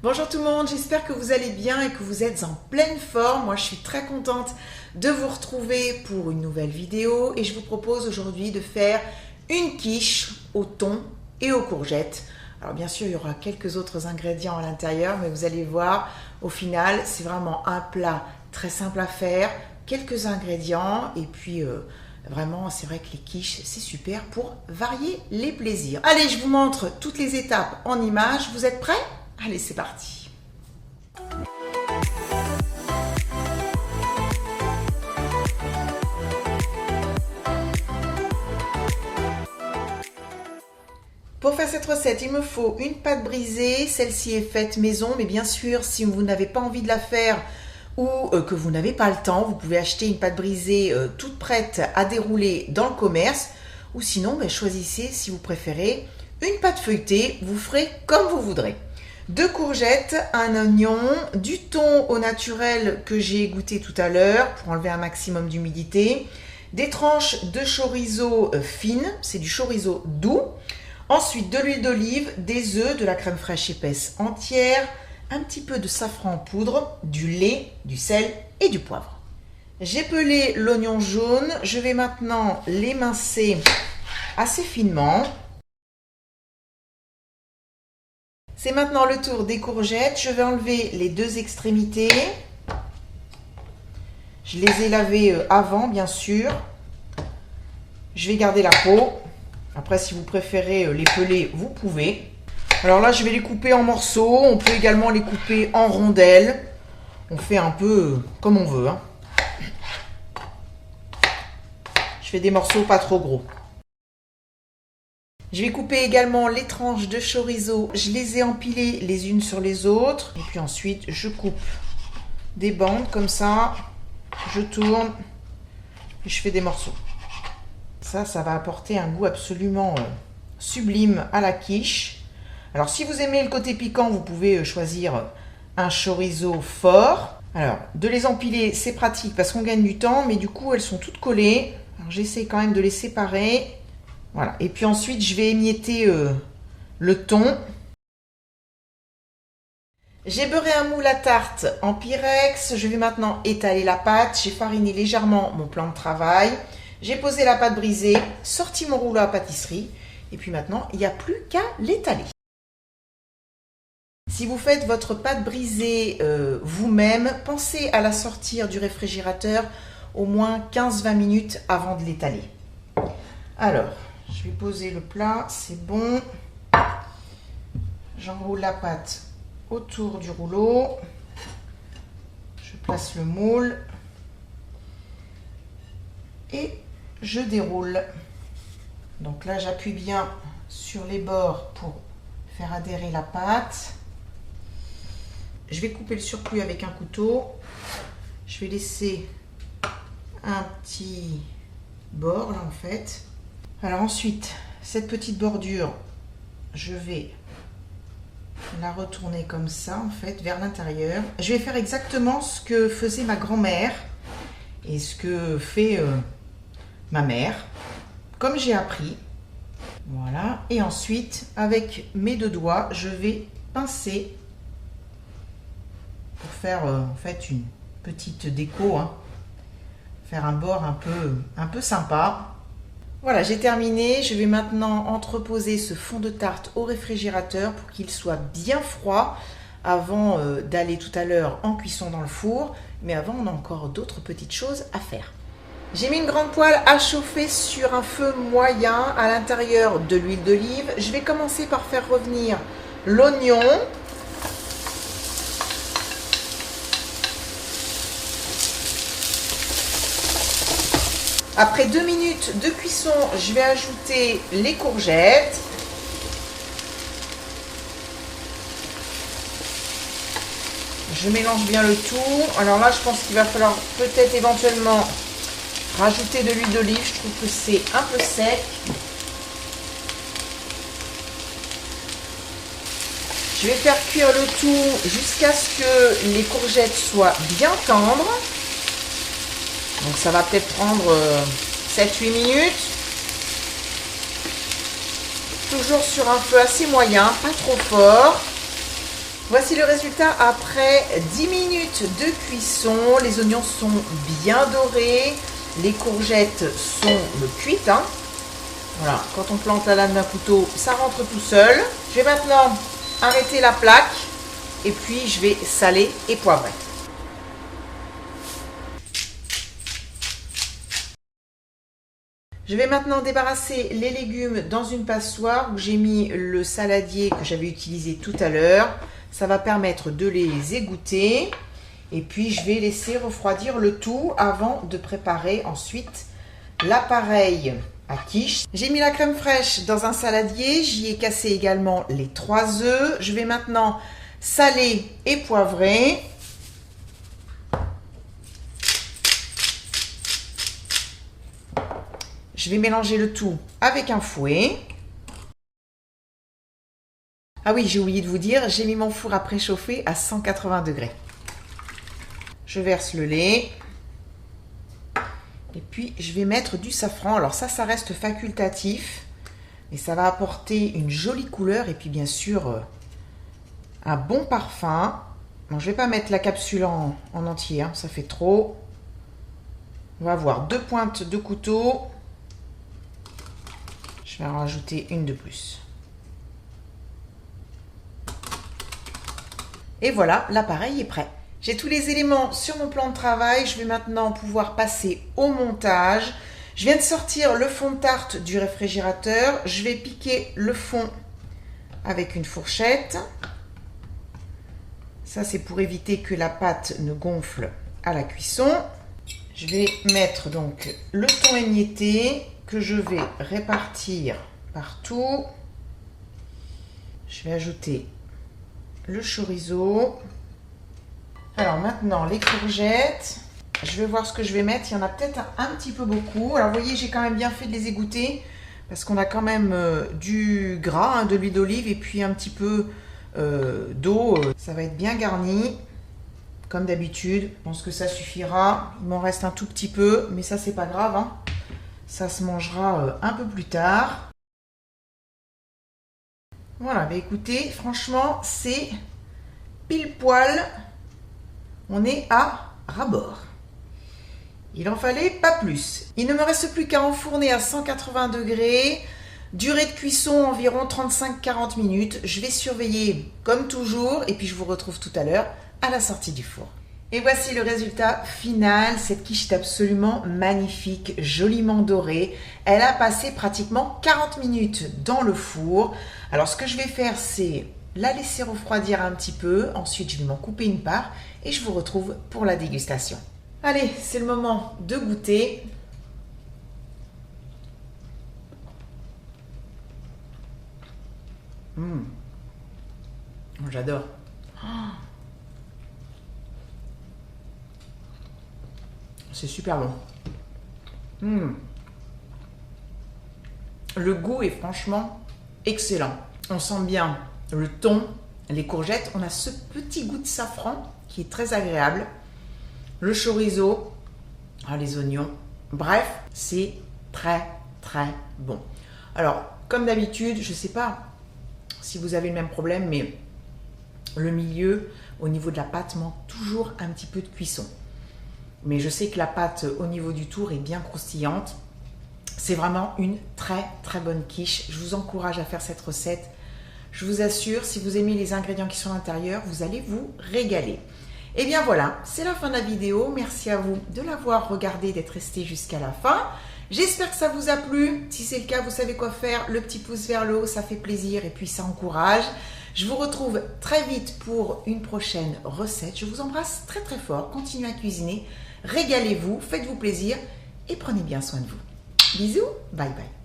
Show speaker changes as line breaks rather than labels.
Bonjour tout le monde, j'espère que vous allez bien et que vous êtes en pleine forme. Moi je suis très contente de vous retrouver pour une nouvelle vidéo et je vous propose aujourd'hui de faire une quiche au thon et aux courgettes. Alors bien sûr il y aura quelques autres ingrédients à l'intérieur, mais vous allez voir, au final c'est vraiment un plat très simple à faire, quelques ingrédients et puis vraiment c'est vrai que les quiches c'est super pour varier les plaisirs. Allez, je vous montre toutes les étapes en images, vous êtes prêts ? Allez, c'est parti. Pour faire cette recette, il me faut une pâte brisée. Celle-ci est faite maison, mais bien sûr, si vous n'avez pas envie de la faire ou que vous n'avez pas le temps, vous pouvez acheter une pâte brisée toute prête à dérouler dans le commerce. Ou sinon, choisissez, si vous préférez, une pâte feuilletée. Vous ferez comme vous voudrez. 2 courgettes, un oignon, du thon au naturel que j'ai égouté tout à l'heure pour enlever un maximum d'humidité, des tranches de chorizo fines, c'est du chorizo doux, ensuite de l'huile d'olive, des œufs, de la crème fraîche épaisse entière, un petit peu de safran en poudre, du lait, du sel et du poivre. J'ai pelé l'oignon jaune, je vais maintenant l'émincer assez finement. C'est maintenant le tour des courgettes. Je vais enlever les 2 extrémités. Je les ai lavées avant, bien sûr. Je vais garder la peau. Après, si vous préférez les peler, vous pouvez. Alors là, je vais les couper en morceaux. On peut également les couper en rondelles. On fait un peu comme on veut. Je fais des morceaux pas trop gros. Je vais couper également les tranches de chorizo. Je les ai empilées les unes sur les autres. Et puis ensuite, je coupe des bandes comme ça. Je tourne et je fais des morceaux. Ça va apporter un goût absolument sublime à la quiche. Alors, si vous aimez le côté piquant, vous pouvez choisir un chorizo fort. Alors, de les empiler, c'est pratique parce qu'on gagne du temps, mais du coup, elles sont toutes collées. Alors, j'essaie quand même de les séparer. Voilà, et puis ensuite je vais émietter le thon. J'ai beurré un moule à tarte en Pyrex. Je vais maintenant étaler la pâte. J'ai fariné légèrement mon plan de travail. J'ai posé la pâte brisée, sorti mon rouleau à pâtisserie. Et puis maintenant, il n'y a plus qu'à l'étaler. Si vous faites votre pâte brisée vous-même, pensez à la sortir du réfrigérateur au moins 15-20 minutes avant de l'étaler. Alors, je vais poser le plat, c'est bon. J'enroule la pâte autour du rouleau. Je place le moule. Et je déroule. Donc là, j'appuie bien sur les bords pour faire adhérer la pâte. Je vais couper le surplus avec un couteau. Je vais laisser un petit bord là en fait. Alors ensuite, cette petite bordure, je vais la retourner comme ça, en fait, vers l'intérieur. Je vais faire exactement ce que faisait ma grand-mère et ce que fait ma mère, comme j'ai appris. Voilà. Et ensuite, avec mes 2 doigts, je vais pincer pour faire, en fait, une petite déco. Faire un bord un peu sympa. Voilà, j'ai terminé. Je vais maintenant entreposer ce fond de tarte au réfrigérateur pour qu'il soit bien froid avant d'aller tout à l'heure en cuisson dans le four. Mais avant, on a encore d'autres petites choses à faire. J'ai mis une grande poêle à chauffer sur un feu moyen, à l'intérieur de l'huile d'olive. Je vais commencer par faire revenir l'oignon. Après 2 minutes de cuisson, je vais ajouter les courgettes. Je mélange bien le tout. Alors là, je pense qu'il va falloir peut-être éventuellement rajouter de l'huile d'olive. Je trouve que c'est un peu sec. Je vais faire cuire le tout jusqu'à ce que les courgettes soient bien tendres. Donc ça va peut-être prendre 7-8 minutes. Toujours sur un feu assez moyen, pas trop fort. Voici le résultat après 10 minutes de cuisson. Les oignons sont bien dorés. Les courgettes sont cuites. Hein. Voilà, quand on plante la lame d'un couteau, ça rentre tout seul. Je vais maintenant arrêter la plaque et puis je vais saler et poivrer. Je vais maintenant débarrasser les légumes dans une passoire où j'ai mis le saladier que j'avais utilisé tout à l'heure. Ça va permettre de les égoutter. Et puis, je vais laisser refroidir le tout avant de préparer ensuite l'appareil à quiche. J'ai mis la crème fraîche dans un saladier. J'y ai cassé également les 3 œufs. Je vais maintenant saler et poivrer. Je vais mélanger le tout avec un fouet. Ah oui, j'ai oublié de vous dire, j'ai mis mon four à préchauffer à 180 degrés. Je verse le lait. Et puis, je vais mettre du safran. Alors ça reste facultatif. Mais ça va apporter une jolie couleur et puis bien sûr, un bon parfum. Bon, je ne vais pas mettre la capsule en entier, hein, ça fait trop. On va avoir 2 pointes de couteau. Je vais en rajouter une de plus. Et voilà, l'appareil est prêt. J'ai tous les éléments sur mon plan de travail. Je vais maintenant pouvoir passer au montage. Je viens de sortir le fond de tarte du réfrigérateur. Je vais piquer le fond avec une fourchette. Ça, c'est pour éviter que la pâte ne gonfle à la cuisson. Je vais mettre donc le thon émietté que je vais répartir partout. Je vais ajouter le chorizo. Alors maintenant, les courgettes. Je vais voir ce que je vais mettre. Il y en a peut-être un petit peu beaucoup. Alors vous voyez, j'ai quand même bien fait de les égoutter parce qu'on a quand même du gras, hein, de l'huile d'olive et puis un petit peu d'eau. Ça va être bien garni, comme d'habitude. Je pense que ça suffira. Il m'en reste un tout petit peu, mais ça, c'est pas grave. Hein. Ça se mangera un peu plus tard. Voilà, bah écoutez, franchement, c'est pile poil. On est à ras-bord. Il en fallait pas plus. Il ne me reste plus qu'à enfourner à 180 degrés. Durée de cuisson environ 35-40 minutes. Je vais surveiller comme toujours et puis je vous retrouve tout à l'heure à la sortie du four. Et voici le résultat final. Cette quiche est absolument magnifique, joliment dorée. Elle a passé pratiquement 40 minutes dans le four. Alors ce que je vais faire, c'est la laisser refroidir un petit peu. Ensuite, je vais m'en couper une part et je vous retrouve pour la dégustation. Allez, c'est le moment de goûter. J'adore. C'est super bon. Le goût est franchement excellent. On sent bien le thon, les courgettes. On a ce petit goût de safran qui est très agréable. Le chorizo, les oignons. Bref, c'est très très bon. Alors, comme d'habitude, je ne sais pas si vous avez le même problème, mais le milieu, au niveau de la pâte, manque toujours un petit peu de cuisson. Mais je sais que la pâte au niveau du tour est bien croustillante. C'est vraiment une très très bonne quiche. Je vous encourage à faire cette recette. Je vous assure, si vous aimez les ingrédients qui sont à l'intérieur, vous allez vous régaler. Et bien voilà, c'est la fin de la vidéo. Merci à vous de l'avoir regardé, d'être resté jusqu'à la fin. J'espère que ça vous a plu. Si c'est le cas, vous savez quoi faire. Le petit pouce vers le haut, ça fait plaisir et puis ça encourage. Je vous retrouve très vite pour une prochaine recette. Je vous embrasse très très fort. Continuez à cuisiner. Régalez-vous, faites-vous plaisir et prenez bien soin de vous. Bisous, bye bye.